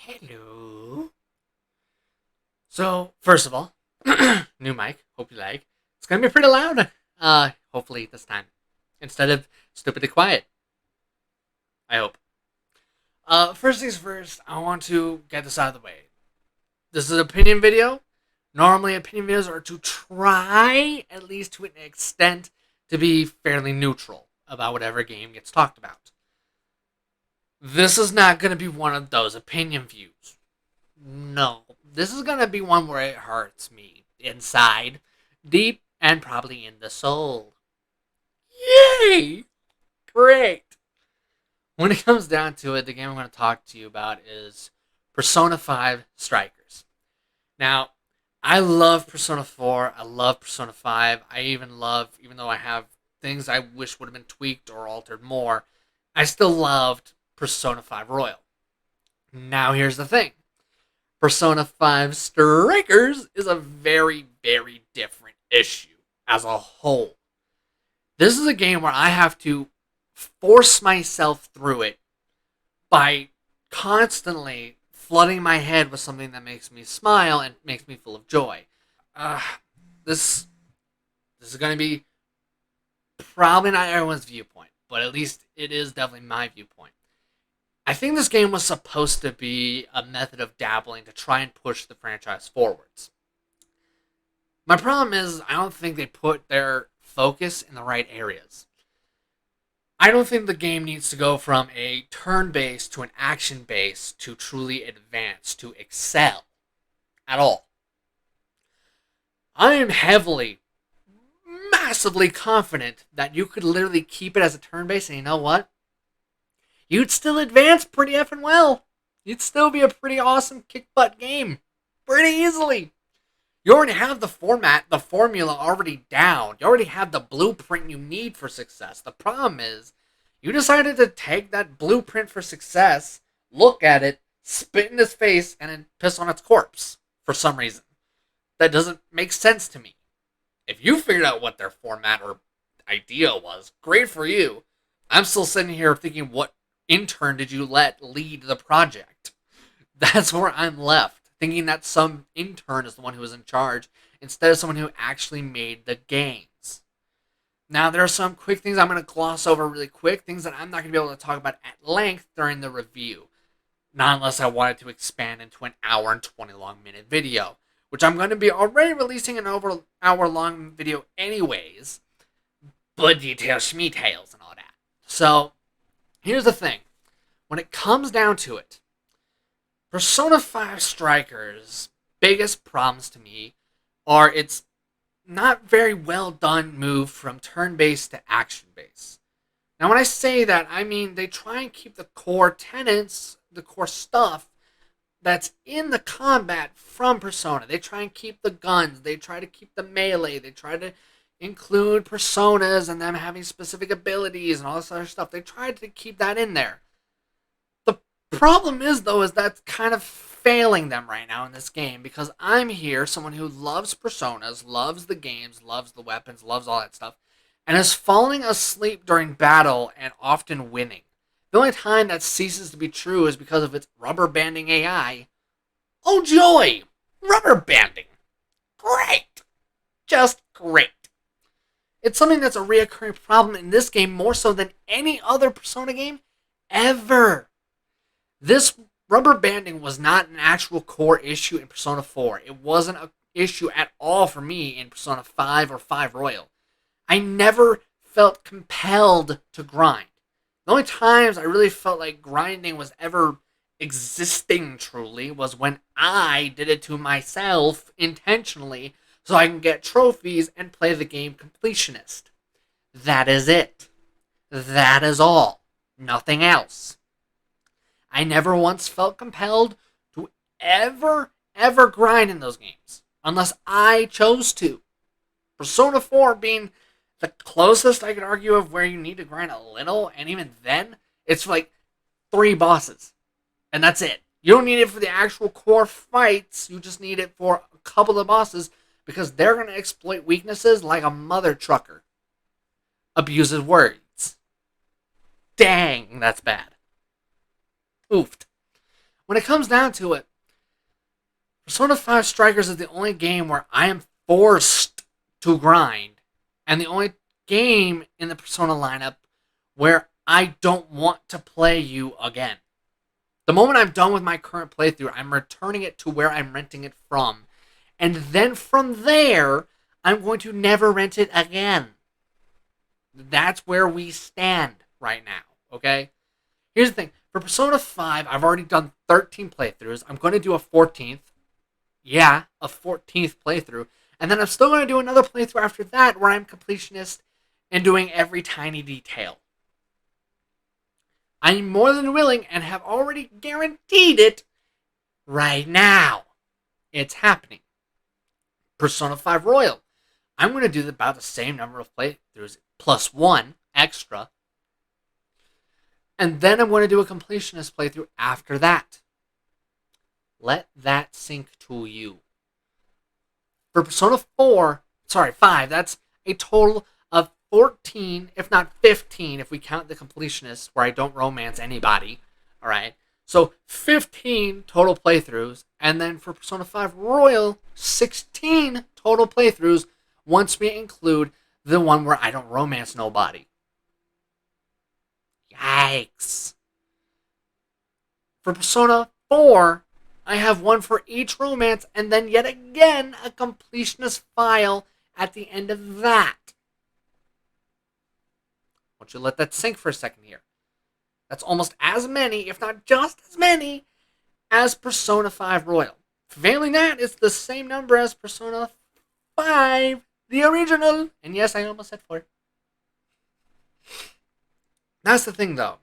Hello. So, first of all, new mic. Hope you like. It's gonna be pretty loud. Hopefully this time, instead of stupidly quiet. I hope. First things first. I want to get this out of the way. This is an opinion video. Normally, opinion videos are to try, at least to an extent, to be fairly neutral about whatever game gets talked about. This is not gonna be one of those opinion views. No, this is gonna be one where it hurts me inside, deep, and probably in the soul. Yay! Great! When it comes down to it, the game I'm going to talk to you about is Persona 5 Strikers. Now, I love Persona 4. I love Persona 5. I even love, even though I have things I wish would have been tweaked or altered more, I still loved Persona 5 Royal. Now, here's the thing. Persona 5 Strikers is a very, very different issue as a whole. This is a game where I have to force myself through it by constantly flooding my head with something that makes me smile and makes me full of joy. Uh, this this is going to be probably not everyone's viewpoint, but at least it is definitely my viewpoint. I think this game was supposed to be a method of dabbling to try and push the franchise forwards. My problem is, I don't think they put their focus in the right areas. I don't think the game needs to go from a turn based to an action based to truly advance, to excel at all. I am heavily, massively confident that you could literally keep it as a turn based, and you know what? You'd still advance pretty effing well. You'd still be a pretty awesome kick butt game. Pretty easily. You already have the format, the formula already down. You already have the blueprint you need for success. The problem is, you decided to take that blueprint for success, look at it, spit in its face, and then piss on its corpse for some reason. That doesn't make sense to me. If you figured out what their format or idea was, great for you. I'm still sitting here thinking, what intern did you let lead the project? That's where I'm left, thinking that some intern is the one who was in charge instead of someone who actually made the games. Now, there are some quick things I'm going to gloss over really quick, things that I'm not going to be able to talk about at length during the review. Not unless I wanted to expand into an hour and 20 long minute video, which I'm going to be already releasing an over hour long video anyways, but details, schmeetails, and all that. So, here's the thing. When it comes down to it, Persona 5 Strikers' biggest problems to me are its not very well done move from turn-based to action-based. Now, when I say that, I mean they try and keep the core tenets, the core stuff that's in the combat from Persona. They try and keep the guns, they try to keep the melee, they try to include personas and them having specific abilities and all this other stuff. They tried to keep that in there. The problem is, though, is that's kind of failing them right now in this game, because I'm here, someone who loves personas, loves the games, loves the weapons, loves all that stuff, and is falling asleep during battle and often winning. The only time that ceases to be true is because of its rubber banding AI. Oh joy! Rubber banding! Great! Just great. It's something that's a reoccurring problem in this game more so than any other Persona game ever. This rubber banding was not an actual core issue in Persona 4. It wasn't an issue at all for me in Persona 5 or 5 Royal. I never felt compelled to grind. The only times I really felt like grinding was ever existing truly was when I did it to myself intentionally so I can get trophies and play the game completionist. That is it. That is all. Nothing else. I never once felt compelled to ever grind in those games, unless I chose to. Persona 4 being the closest I could argue of where you need to grind a little, and even then, it's like 3 bosses. And that's it. You don't need it for the actual core fights, you just need it for a couple of bosses, because they're going to exploit weaknesses like a mother trucker. Abuses words. Dang, that's bad. Oofed. When it comes down to it, Persona 5 Strikers is the only game where I am forced to grind, and the only game in the Persona lineup where I don't want to play you again. The moment I'm done with my current playthrough, I'm returning it to where I'm renting it from. And then from there, I'm going to never rent it again. That's where we stand right now, okay? Here's the thing. For Persona 5, I've already done 13 playthroughs. I'm going to do a 14th. Yeah, a 14th playthrough. And then I'm still going to do another playthrough after that where I'm completionist and doing every tiny detail. I'm more than willing and have already guaranteed it right now. It's happening. Persona 5 Royal. I'm going to do about the same number of playthroughs plus one extra. And then I'm going to do a completionist playthrough after that. Let that sink to you. For Persona 5, that's a total of 14, if not 15, if we count the completionists where I don't romance anybody. Alright? So 15 total playthroughs, and then for Persona 5 Royal, 16 total playthroughs once we include the one where I don't romance nobody. Yikes. For Persona 4, I have one for each romance, and then yet again a completionist file at the end of that. I want you to let that sink for a second here. That's almost as many, if not just as many, as Persona 5 Royal. Failing that, it's the same number as Persona 5, the original. And yes, I almost said 4. That's the thing, though.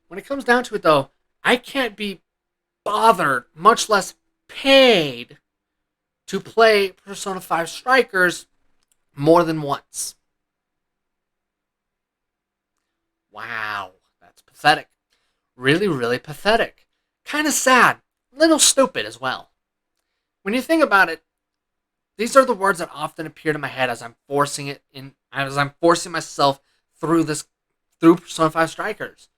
When it comes down to it, though, I can't be bothered, much less paid, to play Persona 5 Strikers more than once. Wow, that's pathetic. Really, really pathetic. Kind of sad. A little stupid as well. When you think about it, these are the words that often appear to my head as I'm forcing myself through Persona 5 Strikers.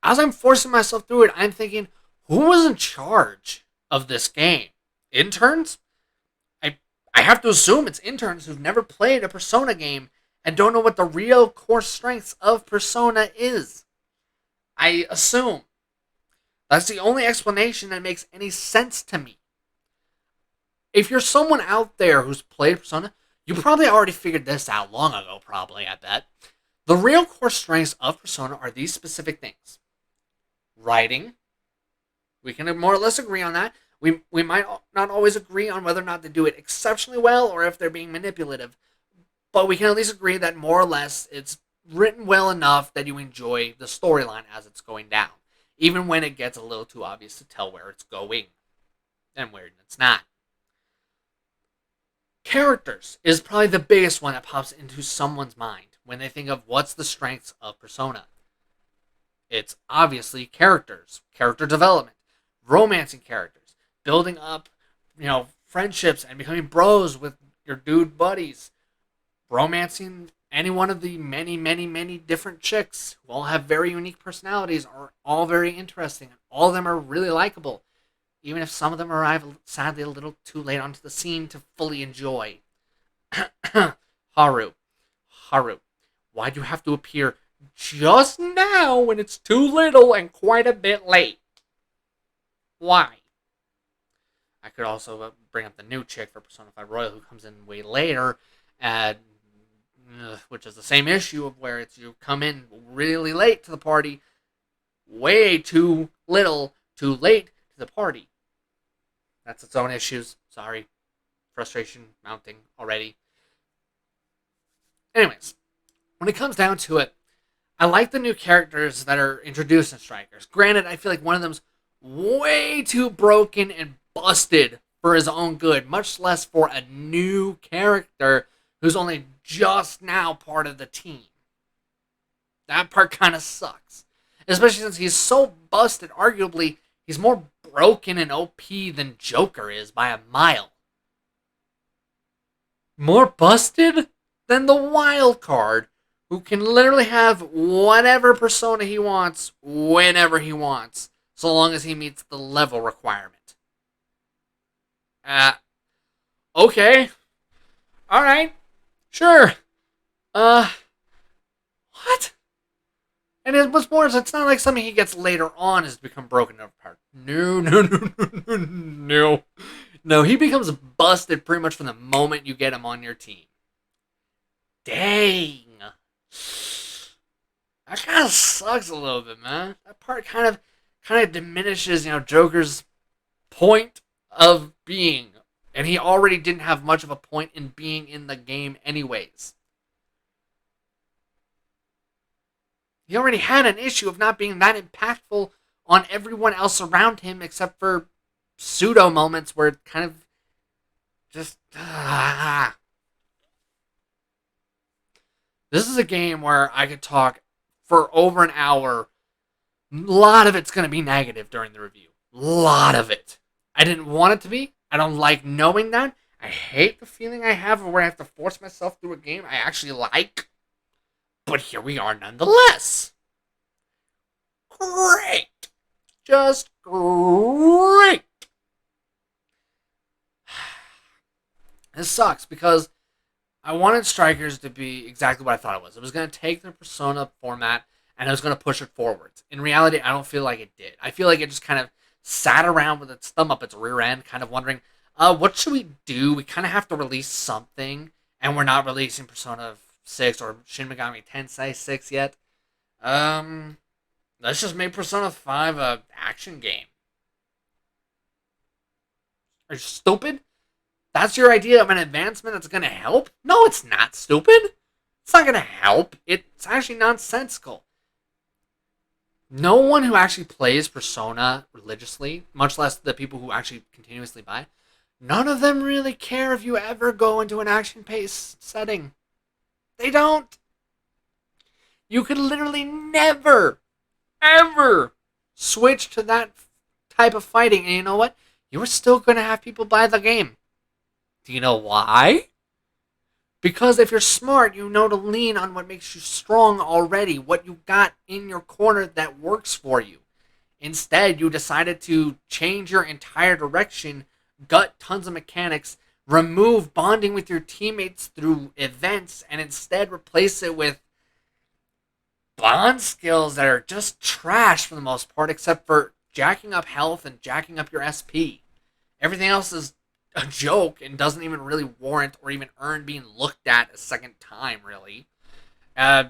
As I'm forcing myself through it, I'm thinking, who was in charge of this game? Interns? I have to assume it's interns who've never played a Persona game and don't know what the real core strengths of Persona is. I assume. That's the only explanation that makes any sense to me. If you're someone out there who's played Persona, you probably already figured this out long ago, probably, I bet. The real core strengths of Persona are these specific things. Writing. We can more or less agree on that. We might not always agree on whether or not they do it exceptionally well or if they're being manipulative. But we can at least agree that more or less it's written well enough that you enjoy the storyline as it's going down. Even when it gets a little too obvious to tell where it's going and where it's not. Characters is probably the biggest one that pops into someone's mind when they think of what's the strengths of Persona. It's obviously characters, character development, romancing characters, building up, friendships and becoming bros with your dude buddies, romancing any one of the many, many, many different chicks who all have very unique personalities, are all very interesting, and all of them are really likable, even if some of them arrive sadly a little too late onto the scene to fully enjoy. Haru. Why'd you have to appear just now when it's too little and quite a bit late? Why? I could also bring up the new chick for Persona 5 Royal who comes in way later, which is the same issue of where it's you come in really late to the party, way too little, too late to the party. That's its own issues. Sorry. Frustration mounting already. Anyways, when it comes down to it, I like the new characters that are introduced in Strikers. Granted, I feel like one of them's way too broken and busted for his own good, much less for a new character who's only just now part of the team. That part kind of sucks. Especially since he's so busted, arguably, he's more broken and OP than Joker is by a mile. More busted than the wild card, who can literally have whatever persona he wants, whenever he wants. so long as he meets the level requirement. Uh, okay. Alright. Sure. Uh, what? And what's more is it's not like something he gets later on has become broken apart. No, no, no, no, no, no. No, he becomes busted pretty much from the moment you get him on your team. Dang. That kind of sucks a little bit, man. That part kind of diminishes, Joker's point of being. And he already didn't have much of a point in being in the game anyways. He already had an issue of not being that impactful on everyone else around him except for pseudo moments where it kind of just This is a game where I could talk for over an hour. A lot of it's going to be negative during the review. A lot of it. I didn't want it to be. I don't like knowing that. I hate the feeling I have where I have to force myself through a game I actually like. But here we are nonetheless. Great. Just great. This sucks because I wanted Strikers to be exactly what I thought it was. It was going to take the Persona format and it was going to push it forwards. In reality, I don't feel like it did. I feel like it just kind of sat around with its thumb up its rear end, kind of wondering, what should we do? We kind of have to release something, and we're not releasing Persona 6 or Shin Megami Tensei 6 yet. Let's just make Persona 5 a action game. Are you stupid? That's your idea of an advancement that's going to help? No, it's not stupid. It's not going to help. It's actually nonsensical. No one who actually plays Persona religiously, much less the people who actually continuously buy, none of them really care if you ever go into an action-paced setting. They don't. You could literally never, ever switch to that type of fighting, and you know what? You are still going to have people buy the game. Do you know why? Because if you're smart, you know to lean on what makes you strong already, what you got in your corner that works for you. Instead, you decided to change your entire direction, gut tons of mechanics, remove bonding with your teammates through events, and instead replace it with bond skills that are just trash for the most part, except for jacking up health and jacking up your SP. Everything else is a joke and doesn't even really warrant or even earn being looked at a second time, really. They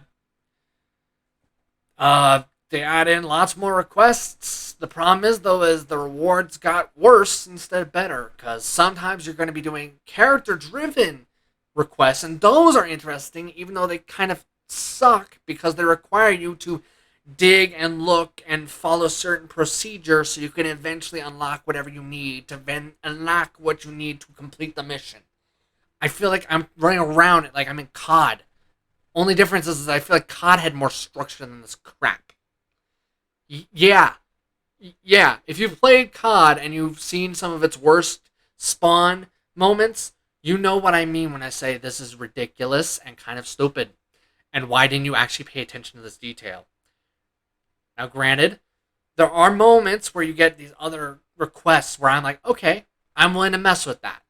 add in lots more requests. The problem is, though, is the rewards got worse instead of better, because sometimes you're going to be doing character-driven requests, and those are interesting, even though they kind of suck, because they require you to dig and look and follow certain procedures so you can eventually unlock whatever you need to then unlock what you need to complete the mission. I feel like I'm running around it like I'm in COD. Only difference is I feel like COD had more structure than this crap. Yeah. If you've played COD and you've seen some of its worst spawn moments, you know what I mean when I say this is ridiculous and kind of stupid. And why didn't you actually pay attention to this detail? Now, granted, there are moments where you get these other requests where I'm like, okay, I'm willing to mess with that.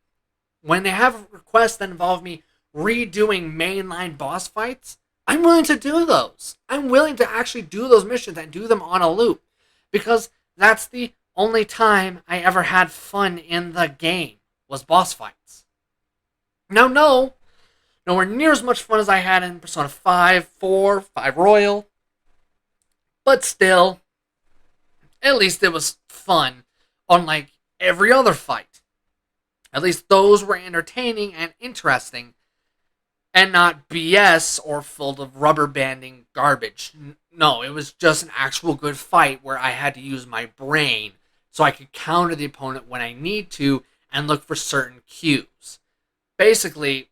When they have requests that involve me redoing mainline boss fights, I'm willing to do those. I'm willing to actually do those missions and do them on a loop. Because that's the only time I ever had fun in the game, was boss fights. Now, nowhere near as much fun as I had in Persona 5, 4, 5 Royal. But still, at least it was fun, unlike every other fight. At least those were entertaining and interesting, and not BS or full of rubber banding garbage. No, it was just an actual good fight where I had to use my brain so I could counter the opponent when I need to and look for certain cues. Basically,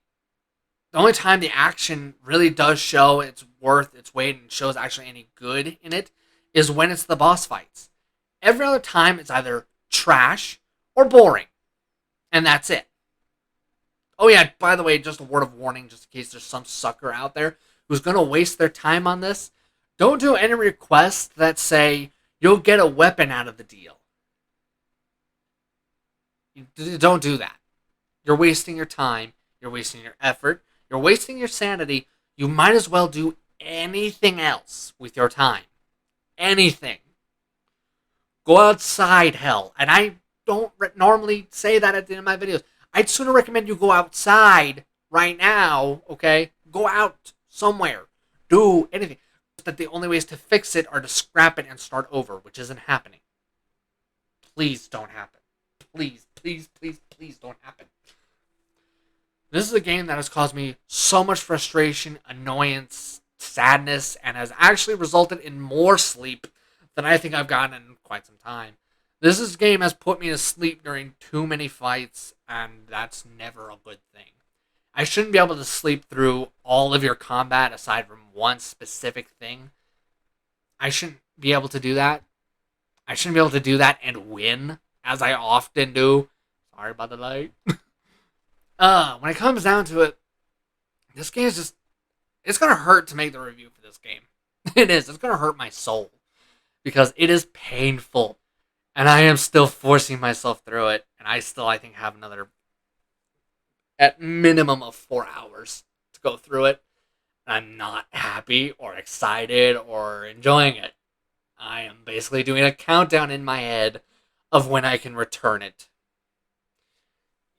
the only time the action really does show its worth, its weight, and shows actually any good in it is when it's the boss fights. Every other time, it's either trash or boring. And that's it. Oh yeah, by the way, just a word of warning, just in case there's some sucker out there who's going to waste their time on this. Don't do any requests that say, you'll get a weapon out of the deal. Don't do that. You're wasting your time. You're wasting your effort. You're wasting your sanity. You might as well do anything else with your time. Anything. Go outside, hell. And I don't normally say that at the end of my videos. I'd sooner recommend you go outside right now, okay? Go out somewhere. Do anything. That the only ways to fix it are to scrap it and start over, which isn't happening. Please don't happen. Please, please, please, please don't happen. This is a game that has caused me so much frustration, annoyance, sadness, and has actually resulted in more sleep than I think I've gotten in quite some time. This game has put me to sleep during too many fights, and that's never a good thing. I shouldn't be able to sleep through all of your combat aside from one specific thing. I shouldn't be able to do that. I shouldn't be able to do that and win, as I often do. Sorry about the light. When it comes down to it, this game is just... It's going to hurt to make the review for this game. It is. It's going to hurt my soul. Because it is painful. And I am still forcing myself through it. And I still, I think, have another... at minimum of 4 hours to go through it. And I'm not happy or excited or enjoying it. I am basically doing a countdown in my head of when I can return it.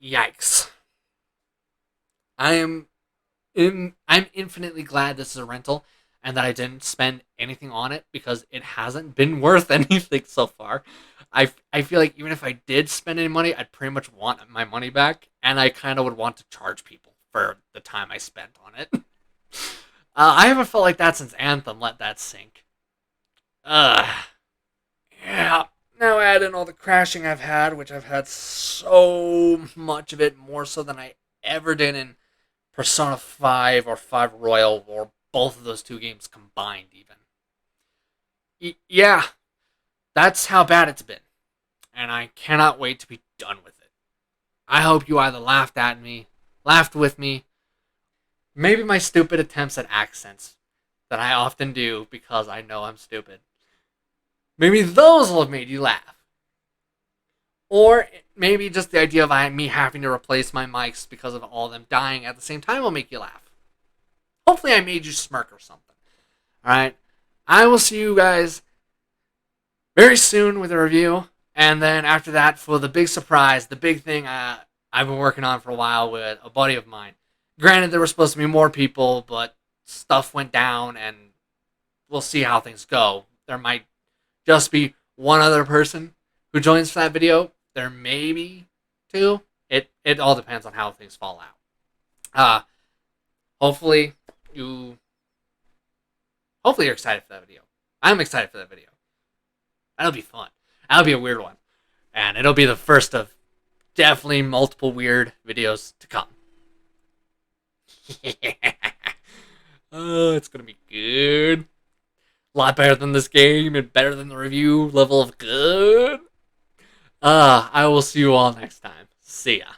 Yikes. I'm infinitely glad this is a rental and that I didn't spend anything on it because it hasn't been worth anything so far. I feel like even if I did spend any money, I'd pretty much want my money back, and I kind of would want to charge people for the time I spent on it. I haven't felt like that since Anthem. Let that sink. Yeah. Now add in all the crashing I've had, which I've had so much of it, more so than I ever did in Persona 5 or 5 Royal, or both of those two games combined, even. Yeah, that's how bad it's been. And I cannot wait to be done with it. I hope you either laughed at me, laughed with me, maybe my stupid attempts at accents that I often do because I know I'm stupid. Maybe those will have made you laugh. Or maybe just the idea of me having to replace my mics because of all of them dying at the same time will make you laugh. Hopefully I made you smirk or something. Alright? I will see you guys very soon with a review. And then after that, for the big surprise, the big thing I've been working on for a while with a buddy of mine. Granted, there were supposed to be more people, but stuff went down, and we'll see how things go. There might just be one other person who joins for that video. There may be two. It all depends on how things fall out. Hopefully you're excited for that video. I'm excited for that video. That'll be fun. That'll be a weird one. And it'll be the first of definitely multiple weird videos to come. Oh, it's gonna be good. A lot better than this game and better than the review level of good. I will see you all next time. See ya.